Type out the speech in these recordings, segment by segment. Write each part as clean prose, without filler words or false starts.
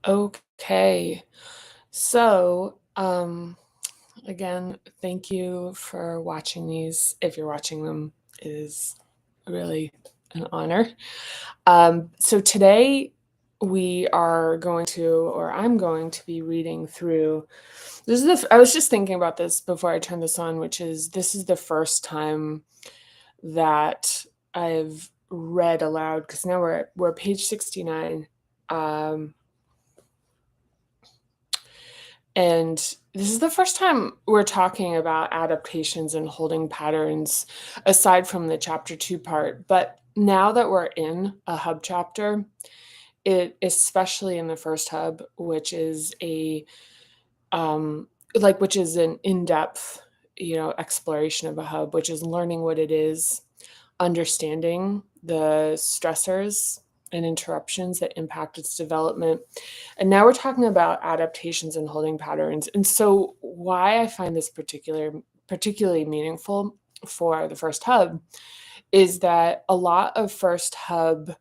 Okay. So, again, thank you for watching these. If you're watching them, it is really an honor. So today we are going to, or I'm going to be reading through. I was just thinking about this before I turned this on, which is this is the first time that I've read aloud because now we're page 69. Um, And this is the first time we're talking about adaptations and holding patterns aside from the chapter 2 part. But now that we're in a hub chapter, it especially in the first hub, which is a um which is an in-depth, exploration of a hub, which is learning what it is, understanding the stressors and interruptions that impact its development. And now we're talking about adaptations and holding patterns. And so why I find this particularly meaningful for the first hub is that a lot of first hub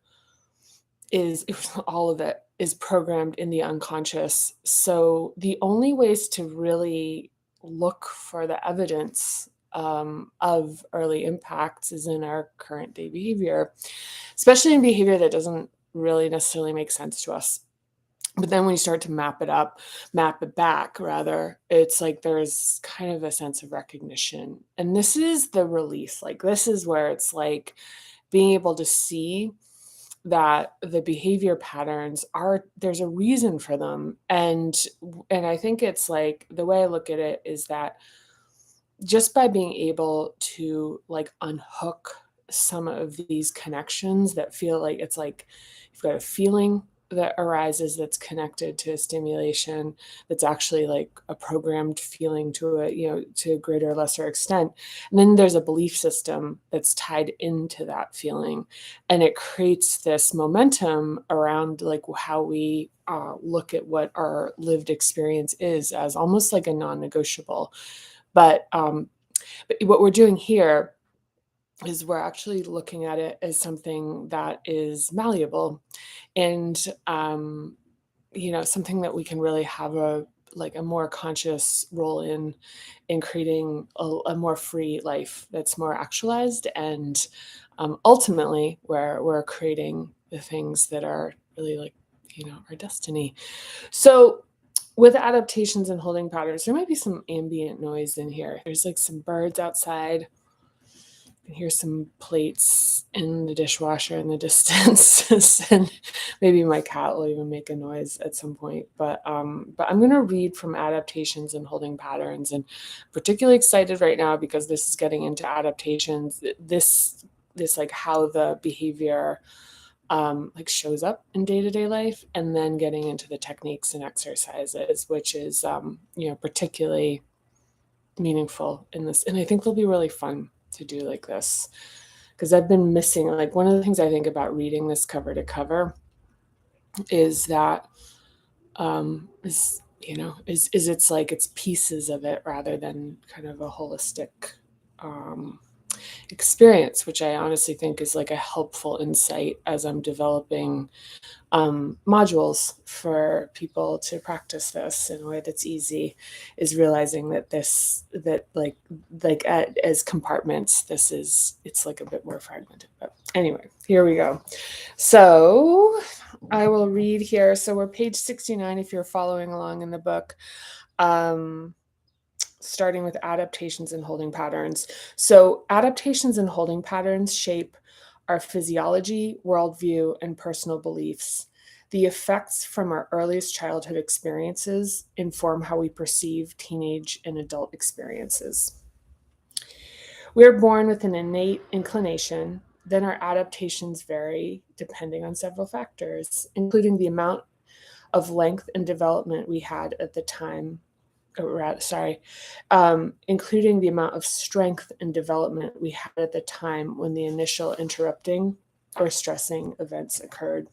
is all of it is programmed in the unconscious. So the only ways to really look for the evidence of early impacts is in our current day behavior, especially in behavior that doesn't really necessarily make sense to us. But then when you start to map it back, rather, it's like there's kind of a sense of recognition. And this is the release. Like, this is where it's like being able to see that the behavior patterns there's a reason for them. And I think it's like the way I look at it is that just by being able to like unhook some of these connections that feel like it's like you've got a feeling that arises that's connected to a stimulation that's actually like a programmed feeling to a greater or lesser extent. And then there's a belief system that's tied into that feeling. And it creates this momentum around like how we look at what our lived experience is as almost like a non-negotiable. But what we're doing here is we're actually looking at it as something that is malleable and something that we can really have a more conscious role in creating a more free life that's more actualized, and ultimately where we're creating the things that are really like our destiny. So with adaptations and holding patterns, there might be some ambient noise in here. There's like some birds outside. You can hear some plates in the dishwasher in the distance, and maybe my cat will even make a noise at some point. But I'm going to read from Adaptations and Holding Patterns, and I'm particularly excited right now because this is getting into adaptations. This like how the behavior like shows up in day-to-day life, and then getting into the techniques and exercises, which is particularly meaningful in this. And I think they'll be really fun to do like this because I've been missing, like, one of the things I think about reading this cover to cover is that is it's like it's pieces of it rather than kind of a holistic experience, which I honestly think is like a helpful insight as I'm developing modules for people to practice this in a way that's easy, is realizing that as compartments, it's like a bit more fragmented. But anyway, here we go. So I will read here. So we're page 69 if you're following along in the book. Starting with adaptations and holding patterns. So adaptations and holding patterns shape our physiology, worldview, and personal beliefs. The effects from our earliest childhood experiences inform how we perceive teenage and adult experiences. We are born with an innate inclination, then our adaptations vary depending on several factors, including the amount of length and development we had at the time including the amount of strength and development we had at the time when the initial interrupting or stressing events occurred.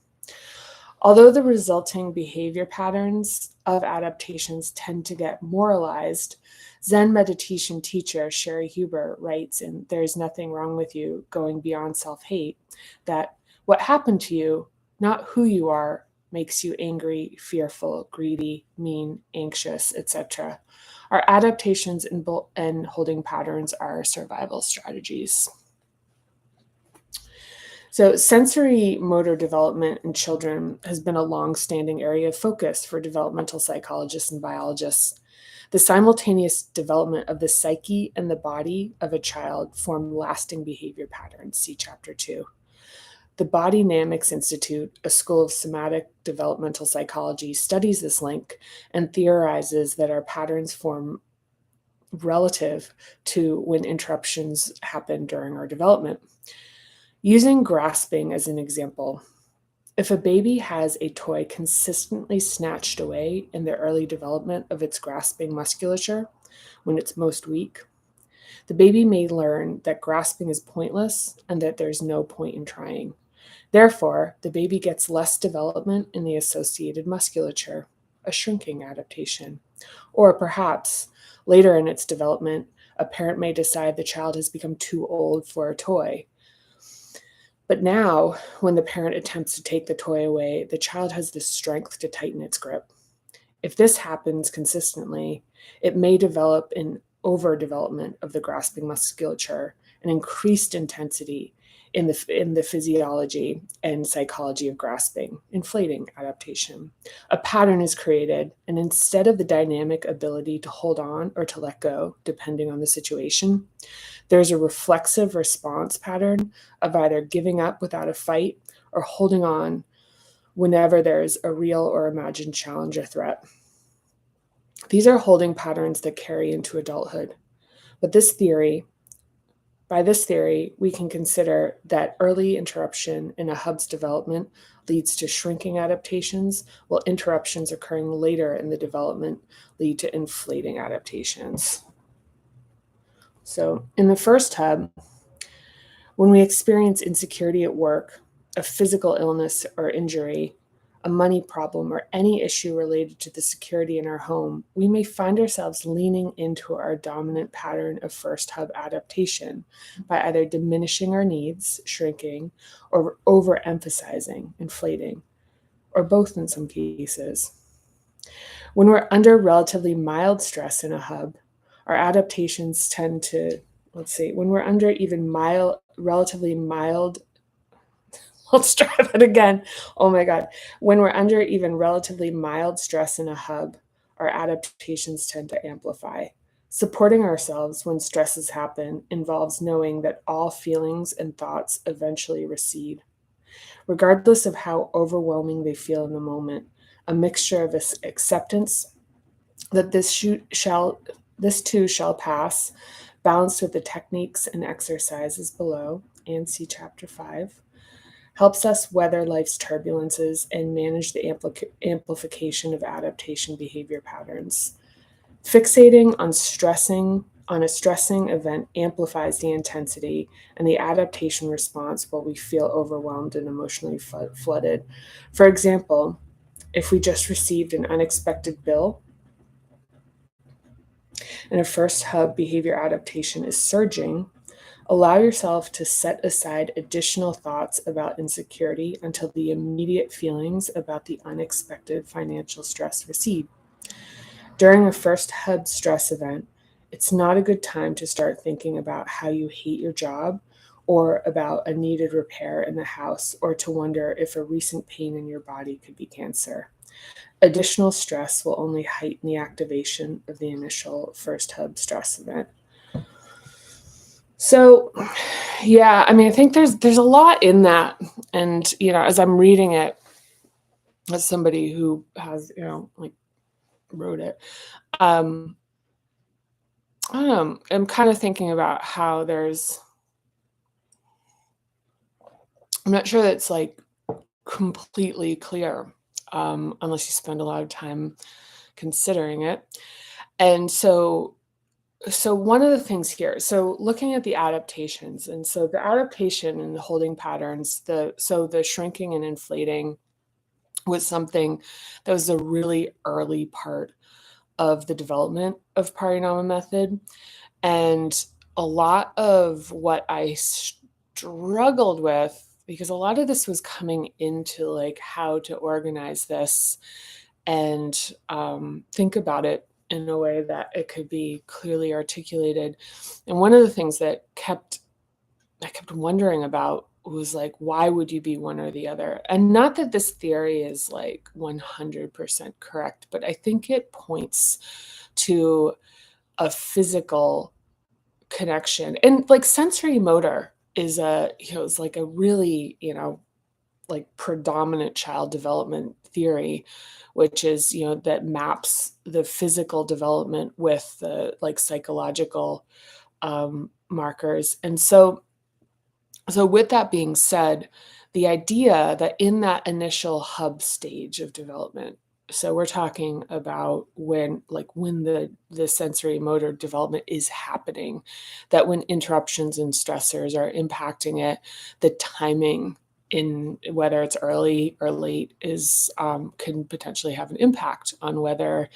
Although the resulting behavior patterns of adaptations tend to get moralized, Zen meditation teacher Sherry Huber writes in There's Nothing Wrong with You, Going Beyond Self-Hate, that what happened to you, not who you are, makes you angry, fearful, greedy, mean, anxious, etc. Our adaptations and holding patterns are survival strategies. So, sensory motor development in children has been a long-standing area of focus for developmental psychologists and biologists. The simultaneous development of the psyche and the body of a child form lasting behavior patterns. See Chapter 2. The Body Dynamics Institute, a school of somatic developmental psychology, studies this link and theorizes that our patterns form relative to when interruptions happen during our development. Using grasping as an example, if a baby has a toy consistently snatched away in the early development of its grasping musculature, when it's most weak, the baby may learn that grasping is pointless and that there's no point in trying. Therefore, the baby gets less development in the associated musculature, a shrinking adaptation. Or perhaps, later in its development, a parent may decide the child has become too old for a toy. But now, when the parent attempts to take the toy away, the child has the strength to tighten its grip. If this happens consistently, it may develop an overdevelopment of the grasping musculature, an increased intensity in the physiology and psychology of grasping, inflating adaptation. A pattern is created, and instead of the dynamic ability to hold on or to let go, depending on the situation, there's a reflexive response pattern of either giving up without a fight or holding on whenever there's a real or imagined challenge or threat. These are holding patterns that carry into adulthood. But by this theory, we can consider that early interruption in a hub's development leads to shrinking adaptations, while interruptions occurring later in the development lead to inflating adaptations. So in the first hub, when we experience insecurity at work, a physical illness or injury, a money problem, or any issue related to the security in our home, we may find ourselves leaning into our dominant pattern of first hub adaptation by either diminishing our needs, shrinking, or overemphasizing, inflating, or both in some cases. When we're under relatively mild stress in a hub, our adaptations tend to, when we're under even relatively mild, let's try that again. Oh my God. When we're under even relatively mild stress in a hub, our adaptations tend to amplify. Supporting ourselves when stresses happen involves knowing that all feelings and thoughts eventually recede. Regardless of how overwhelming they feel in the moment, a mixture of acceptance that this too shall pass, balanced with the techniques and exercises below, and see Chapter 5, helps us weather life's turbulences and manage the amplification of adaptation behavior patterns. Fixating on a stressing event amplifies the intensity and the adaptation response while we feel overwhelmed and emotionally flooded. For example, if we just received an unexpected bill and a first hub behavior adaptation is surging, allow yourself to set aside additional thoughts about insecurity until the immediate feelings about the unexpected financial stress recede. During a first hub stress event, it's not a good time to start thinking about how you hate your job or about a needed repair in the house or to wonder if a recent pain in your body could be cancer. Additional stress will only heighten the activation of the initial first hub stress event. So, yeah, I mean, I think there's a lot in that, and as I'm reading it, as somebody who has wrote it, I don't know, I'm kind of thinking about how I'm not sure that it's like completely clear, unless you spend a lot of time considering it, and so one of the things here, so looking at the adaptations, and so the adaptation and the holding patterns, the shrinking and inflating was something that was a really early part of the development of Parinama method. And a lot of what I struggled with because a lot of this was coming into like how to organize this and think about it in a way that it could be clearly articulated. And one of the things that I kept wondering about was like, why would you be one or the other? And not that this theory is like 100% correct, but I think it points to a physical connection. And like sensory motor is is like a really, like predominant child development theory, which is, that maps the physical development with the like psychological markers. And so with that being said, the idea that in that initial hub stage of development, so we're talking about when the sensory motor development is happening, that when interruptions and stressors are impacting it, the timing in whether it's early or late is can potentially have an impact on whether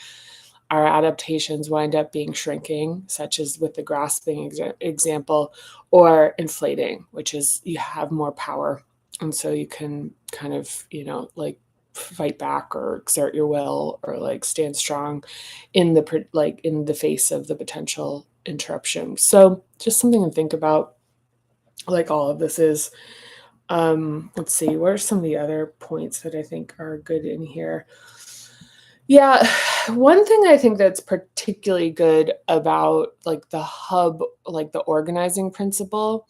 our adaptations wind up being shrinking, such as with the grasping example, or inflating, which is you have more power. And so you can kind of, like fight back or exert your will or like stand strong in the face of the potential interruption. So just something to think about, like all of this is. Let's see, what are some of the other points that I think are good in here? Yeah, one thing I think that's particularly good about like the hub, like the organizing principle,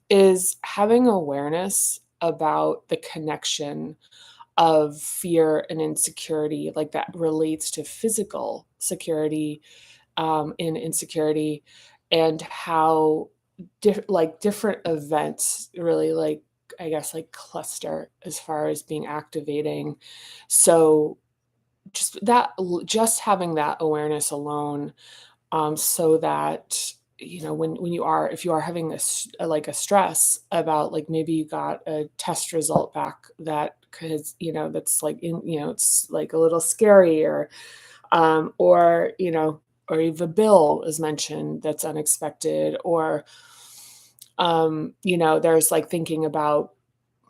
is having awareness about the connection of fear and insecurity, like that relates to physical security and insecurity, and how different events really like, I guess, like cluster as far as being activating. So just having that awareness alone, so that when you are if you are having like a stress about like maybe you got a test result back that because that's like it's like a little scary, or if a bill is mentioned that's unexpected, or there's like thinking about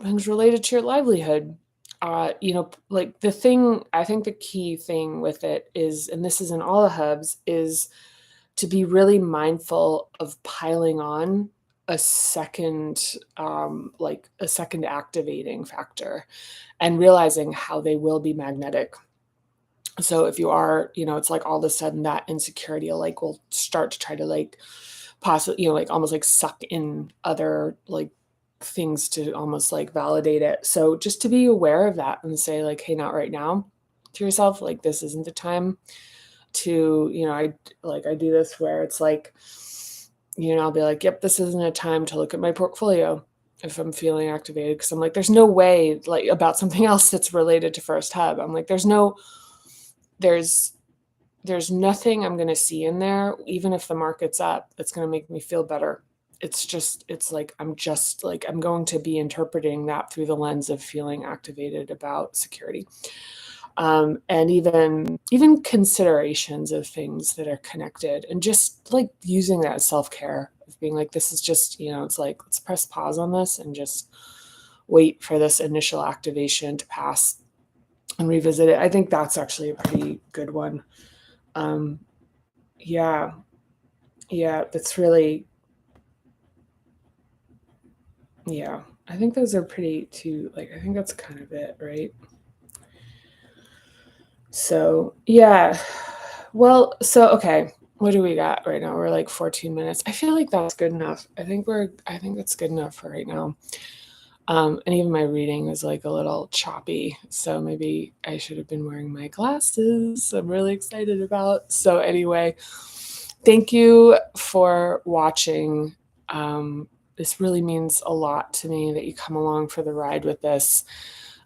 things related to your livelihood. Like I think the key thing with it is, and this is in all the hubs, is to be really mindful of piling on like a second activating factor, and realizing how they will be magnetic. So if you are, it's like all of a sudden that insecurity like will start to try to like possibly, like almost like suck in other like things to almost like validate it. So just to be aware of that and say like, hey, not right now, to yourself, like this isn't the time to, I do this where it's like, I'll be like, yep, this isn't a time to look at my portfolio if I'm feeling activated. Cause I'm like, there's no way like about something else that's related to first hub. I'm like, there's nothing I'm going to see in there, even if the market's up, that's going to make me feel better. It's like, I'm going to be interpreting that through the lens of feeling activated about security. And even considerations of things that are connected, and just like using that as self-care of being like, this is just, it's like, let's press pause on this and just wait for this initial activation to pass and revisit it. I think that's actually a pretty good one. Yeah, that's really, yeah, I think those are pretty too, like, I think that's kind of it, right? So, yeah. Well, so, okay, what do we got right now? We're like 14 minutes. I feel like that's good enough. I think that's good enough for right now. And even my reading is like a little choppy, so maybe I should have been wearing my glasses. I'm really excited about. So anyway, thank you for watching. This really means a lot to me that you come along for the ride with this.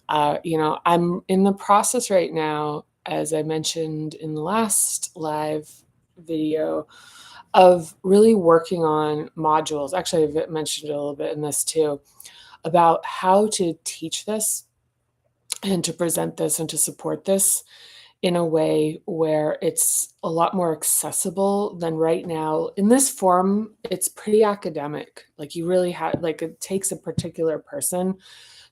I'm in the process right now, as I mentioned in the last live video, of really working on modules. Actually, I've mentioned it a little bit in this too, about how to teach this and to present this and to support this in a way where it's a lot more accessible than right now. In this form, it's pretty academic. Like you really have, like it takes a particular person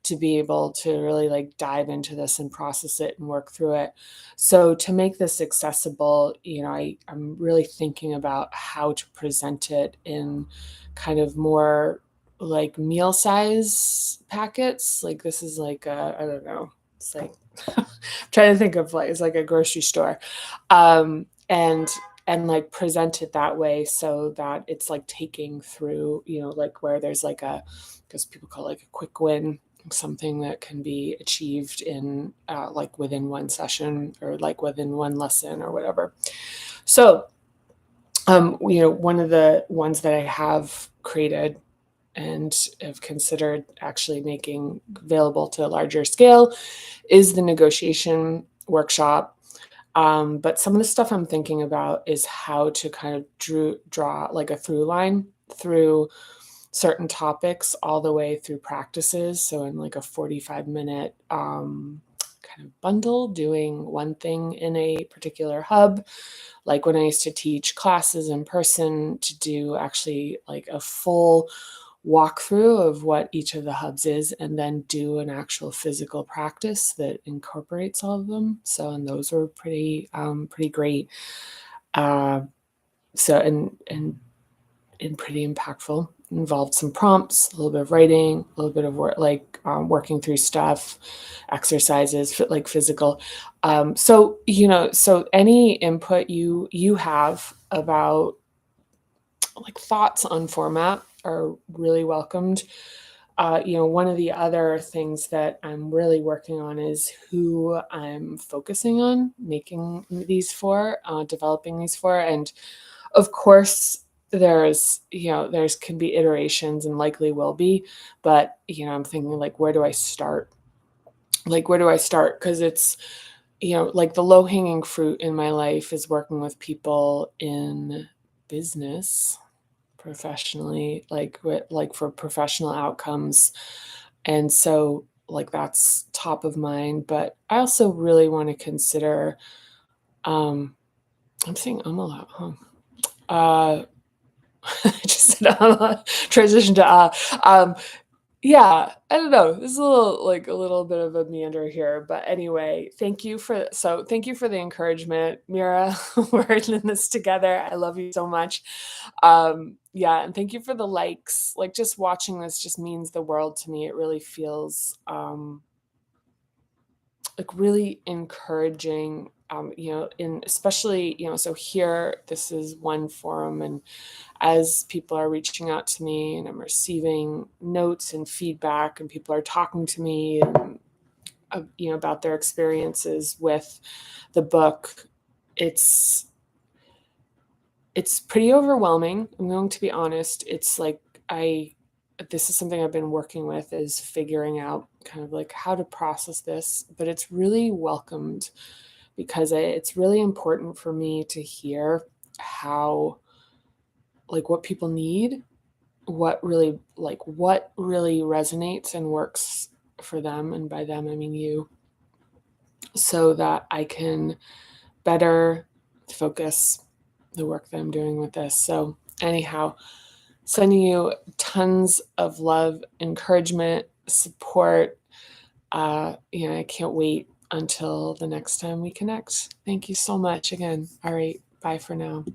to be able to really like dive into this and process it and work through it. So to make this accessible, I'm really thinking about how to present it in kind of more like meal size packets. Like this is like I don't know, it's like I'm trying to think of like it's like a grocery store. And like present it that way so that it's like taking through, like where there's like because people call it like a quick win, something that can be achieved in like within one session or like within one lesson or whatever. So, one of the ones that I have created and have considered actually making available to a larger scale is the negotiation workshop. But some of the stuff I'm thinking about is how to kind of draw like a through line through certain topics all the way through practices. So in like a 45-minute kind of bundle, doing one thing in a particular hub. Like when I used to teach classes in person, to do actually like a full walkthrough of what each of the hubs is, and then do an actual physical practice that incorporates all of them. So, and those were pretty great. So, and pretty impactful. Involved some prompts, a little bit of writing, a little bit of work, like working through stuff, exercises, like physical. So so any input you have about like thoughts on format are really welcomed. One of the other things that I'm really working on is who I'm focusing on making these for, developing these for. And of course, there's can be iterations and likely will be, but I'm thinking like, where do I start? Like, where do I start? Because it's, like the low hanging fruit in my life is working with people in business professionally, like for professional outcomes. And so like that's top of mind, but I also really want to consider I'm saying I'm a lot, huh? Uh I just said transition to yeah, I don't know. This is a little bit of a meander here, but anyway, thank you for the encouragement, Mira. We're in this together. I love you so much. Yeah, and thank you for the likes. Like just watching this just means the world to me. It really feels like really encouraging. In especially, so here this is one forum, and as people are reaching out to me and I'm receiving notes and feedback and people are talking to me and about their experiences with the book, it's pretty overwhelming. I'm going to be honest. It's like this is something I've been working with, is figuring out kind of like how to process this, but it's really welcomed because it's really important for me to hear how, like, what people need, what really resonates and works for them, and by them I mean you, so that I can better focus the work that I'm doing with this. So anyhow, sending you tons of love, encouragement, support. I can't wait until the next time we connect. Thank you so much again. All right, bye for now.